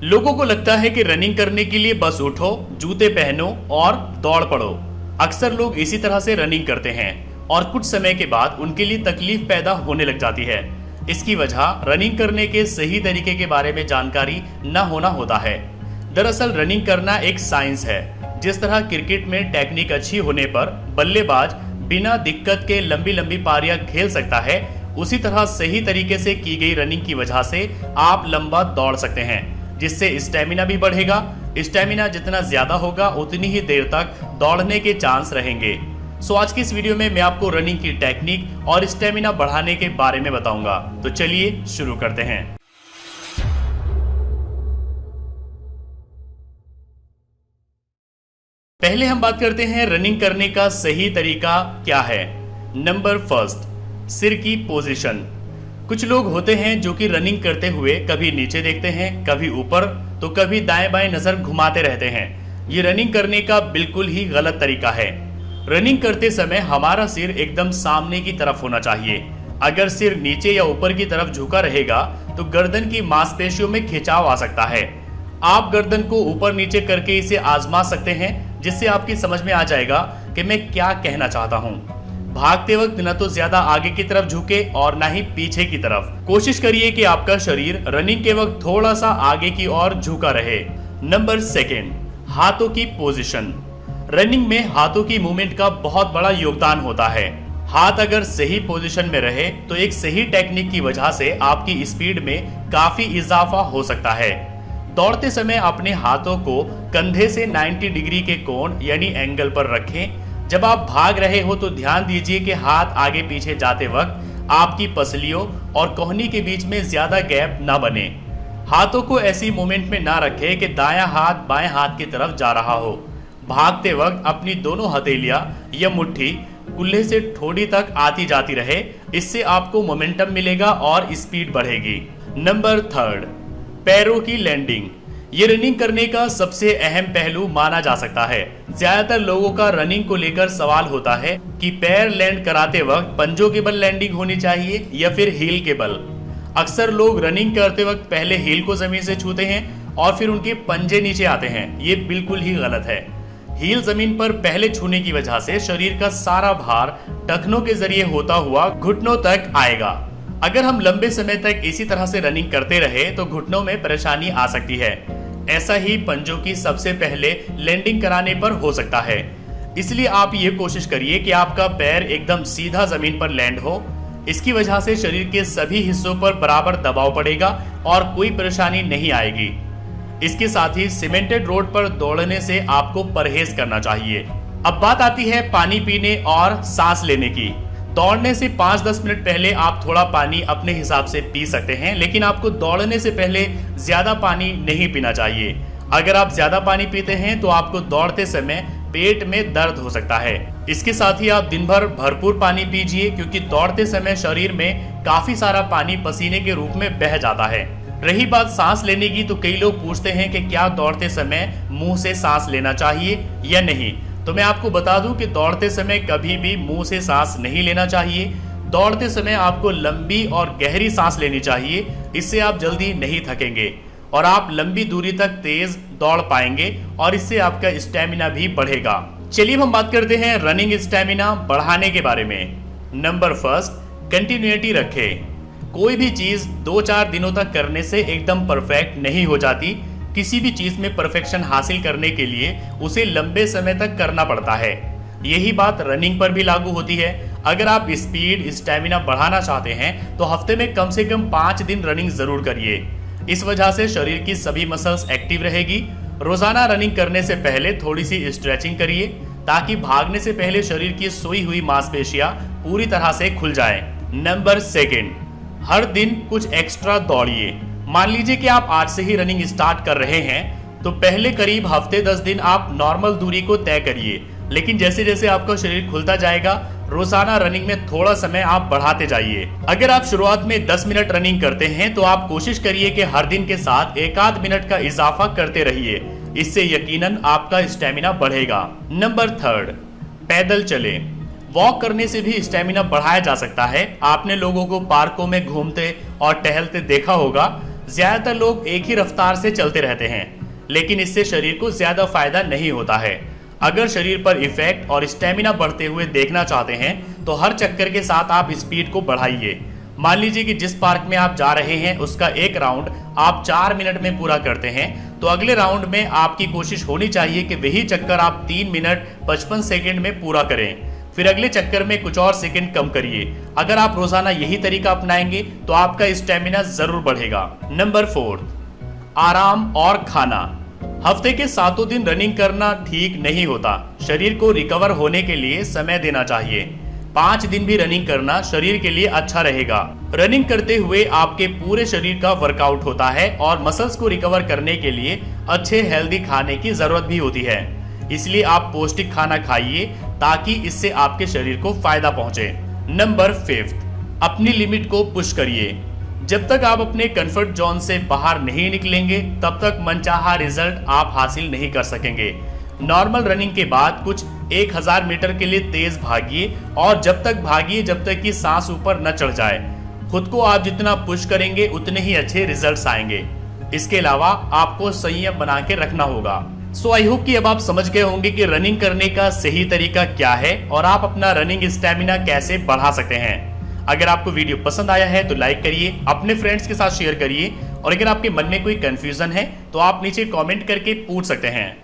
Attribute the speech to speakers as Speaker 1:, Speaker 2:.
Speaker 1: लोगों को लगता है कि रनिंग करने के लिए बस उठो, जूते पहनो और दौड़ पड़ो। अक्सर लोग इसी तरह से रनिंग करते हैं और कुछ समय के बाद उनके लिए तकलीफ पैदा होने लग जाती है। इसकी वजह रनिंग करने के सही तरीके के बारे में जानकारी न होना होता है। दरअसल रनिंग करना एक साइंस है। जिस तरह क्रिकेट में टेक्निक अच्छी होने पर बल्लेबाज बिना दिक्कत के लंबी लंबी पारियां खेल सकता है, उसी तरह सही तरीके से की गई रनिंग की वजह से आप लंबा दौड़ सकते हैं, जिससे स्टेमिना भी बढ़ेगा। स्टेमिना जितना ज्यादा होगा उतनी ही देर तक दौड़ने के चांस रहेंगे। सो आज की इस वीडियो में मैं आपको रनिंग की टेक्निक और स्टेमिना बढ़ाने के बारे में बताऊंगा। तो चलिए शुरू करते हैं। पहले हम बात करते हैं रनिंग करने का सही तरीका क्या है। नंबर फर्स्ट, सिर की पोजीशन। कुछ लोग होते हैं जो कि रनिंग करते हुए कभी नीचे देखते हैं, कभी ऊपर, तो कभी दाएं बाएं नजर घुमाते रहते हैं। ये रनिंग करने का बिल्कुल ही गलत तरीका है। रनिंग करते समय हमारा सिर एकदम सामने की तरफ होना चाहिए। अगर सिर नीचे या ऊपर की तरफ झुका रहेगा तो गर्दन की मांसपेशियों में खिंचाव आ सकता है। आप गर्दन को ऊपर नीचे करके इसे आजमा सकते हैं, जिससे आपकी समझ में आ जाएगा कि मैं क्या कहना चाहता हूँ। भागते वक्त न तो ज्यादा आगे की तरफ झुके और न ही पीछे की तरफ। कोशिश करिए कि आपका शरीर रनिंग के वक्त थोड़ा सा आगे की ओर झुका रहे। नंबर सेकेंड, हाथों की पोजीशन। रनिंग में हाथों की मूवमेंट का बहुत बड़ा योगदान होता है। हाथ अगर सही पोजीशन में रहे तो एक सही टेक्निक की वजह से आपकी स्पीड में काफी इजाफा हो सकता है। दौड़ते समय अपने हाथों को कंधे से 90 डिग्री के कोण यानी एंगल पर रखें। जब आप भाग रहे हो तो ध्यान दीजिए कि हाथ आगे पीछे जाते वक्त आपकी पसलियों और कोहनी के बीच में ज्यादा गैप ना बने। हाथों को ऐसी मूवमेंट में ना रखें कि दायां हाथ बाएं हाथ की तरफ जा रहा हो। भागते वक्त अपनी दोनों हथेलियां या मुट्ठी कुल्हे से ठोड़ी तक आती जाती रहे। इससे आपको मोमेंटम मिलेगा और स्पीड बढ़ेगी। नंबर थर्ड, पैरों की लैंडिंग। ये रनिंग करने का सबसे अहम पहलू माना जा सकता है। ज्यादातर लोगों का रनिंग को लेकर सवाल होता है कि पैर लैंड कराते वक्त पंजों के बल लैंडिंग होनी चाहिए या फिर हील के बल। अक्सर लोग रनिंग करते वक्त पहले हील को जमीन से छूते हैं और फिर उनके पंजे नीचे आते हैं। ये बिल्कुल ही गलत है। हील जमीन पर पहले छूने की वजह से शरीर का सारा भार टखनों के जरिए होता हुआ घुटनों तक आएगा। अगर हम लंबे समय तक इसी तरह से रनिंग करते रहे तो घुटनों में परेशानी आ सकती है। ऐसा ही पंजों की सबसे पहले लैंडिंग कराने पर हो सकता है। इसलिए आप ये कोशिश करिए कि आपका पैर एकदम सीधा जमीन पर लैंड हो। इसकी वजह से शरीर के सभी हिस्सों पर बराबर दबाव पड़ेगा और कोई परेशानी नहीं आएगी। इसके साथ ही सीमेंटेड रोड पर दौड़ने से आपको परहेज करना चाहिए। अब बात आती है पानी पीने और सांस लेने की। दौड़ने से 5-10 मिनट पहले आप थोड़ा पानी अपने हिसाब से पी सकते हैं, लेकिन आपको दौड़ने से पहले ज्यादा पानी नहीं पीना चाहिए। अगर आप ज्यादा पानी पीते हैं तो आपको दौड़ते समय पेट में दर्द हो सकता है। इसके साथ ही आप दिन भर भरपूर पानी पीजिए, क्योंकि दौड़ते समय शरीर में काफी सारा पानी पसीने के रूप में बह जाता है। रही बात सांस लेने की, तो कई लोग पूछते हैं कि क्या दौड़ते समय मुंह से सांस लेना चाहिए या नहीं। तो मैं आपको बता दूं कि दौड़ते समय कभी भी मुंह से सांस नहीं लेना चाहिए। दौड़ते समय आपको लंबी और गहरी सांस लेनी चाहिए। इससे आप जल्दी नहीं थकेंगे और आप लंबी दूरी तक तेज दौड़ पाएंगे और इससे आपका स्टेमिना भी बढ़ेगा। चलिए हम बात करते हैं रनिंग स्टेमिना बढ़ाने के बारे में। नंबर फर्स्ट, कंटिन्यूटी रखें। कोई भी चीज 2-4 दिनों तक करने से एकदम परफेक्ट नहीं हो जाती। किसी भी चीज में परफेक्शन हासिल करने के लिए उसे लंबे समय तक करना पड़ता है। यही बात रनिंग पर भी लागू होती है। अगर आप स्पीड स्टेमिना बढ़ाना चाहते हैं तो हफ्ते में कम से कम 5 दिन रनिंग जरूर करिए। इस वजह से शरीर की सभी मसल्स एक्टिव रहेगी। रोजाना रनिंग करने से पहले थोड़ी सी स्ट्रेचिंग करिए, ताकि भागने से पहले शरीर की सोई हुई मांसपेशियां पूरी तरह से खुल जाए। नंबर सेकेंड, हर दिन कुछ एक्स्ट्रा दौड़िए। मान लीजिए कि आप आज से ही रनिंग स्टार्ट कर रहे हैं, तो पहले करीब हफ्ते 10 दिन आप नॉर्मल दूरी को तय करिए, लेकिन जैसे जैसे आपका शरीर खुलता जाएगा रोजाना रनिंग में थोड़ा समय आप बढ़ाते जाइए। अगर आप शुरुआत में 10 मिनट रनिंग करते हैं तो आप कोशिश करिए कि हर दिन के साथ 1-8 मिनट का इजाफा करते रहिए। इससे यकीनन आपका स्टेमिना बढ़ेगा। नंबर थर्ड, पैदल चले। वॉक करने से भी स्टेमिना बढ़ाया जा सकता है। आपने लोगों को पार्कों में घूमते और टहलते देखा होगा। ज्यादातर लोग एक ही रफ्तार से चलते रहते हैं, लेकिन इससे शरीर को ज्यादा फायदा नहीं होता है। अगर शरीर पर इफेक्ट और स्टेमिना बढ़ते हुए देखना चाहते हैं तो हर चक्कर के साथ आप स्पीड को बढ़ाइए। मान लीजिए कि जिस पार्क में आप जा रहे हैं उसका एक राउंड आप 4 मिनट में पूरा करते हैं, तो अगले राउंड में आपकी कोशिश होनी चाहिए कि वही चक्कर आप 3 मिनट 55 सेकंड में पूरा करें। फिर अगले चक्कर में कुछ और सेकंड कम करिए। अगर आप रोजाना यही तरीका अपनाएंगे तो आपका स्टेमिना जरूर बढ़ेगा। नंबर 4, आराम और खाना। हफ्ते के 7 दिन रनिंग करना ठीक नहीं होता। शरीर को रिकवर होने के लिए समय देना चाहिए। 5 दिन भी रनिंग करना शरीर के लिए अच्छा रहेगा। रनिंग करते हुए आपके पूरे शरीर का वर्कआउट होता है और मसल्स को रिकवर करने के लिए अच्छे हेल्दी खाने की जरूरत भी होती है। इसलिए आप पौष्टिक खाना खाइए ताकि इससे आपके शरीर को फायदा पहुंचे। नंबर 5, अपनी लिमिट को पुश करिए। जब तक आप अपने कंफर्ट जोन से बाहर नहीं निकलेंगे तब तक मनचाहा रिजल्ट आप हासिल नहीं कर सकेंगे। नॉर्मल रनिंग के बाद कुछ 1000 मीटर के लिए तेज भागिए और जब तक भागिए जब तक कि सांस ऊपर न चढ़ जाए। खुद को आप जितना पुश करेंगे उतने ही अच्छे रिजल्ट्स आएंगे। इसके अलावा आपको संयम बना के रखना होगा। सो आई होप कि अब आप समझ गए होंगे कि रनिंग करने का सही तरीका क्या है और आप अपना रनिंग स्टेमिना कैसे बढ़ा सकते हैं। अगर आपको वीडियो पसंद आया है तो लाइक करिए, अपने फ्रेंड्स के साथ शेयर करिए और अगर आपके मन में कोई कंफ्यूजन है तो आप नीचे कमेंट करके पूछ सकते हैं।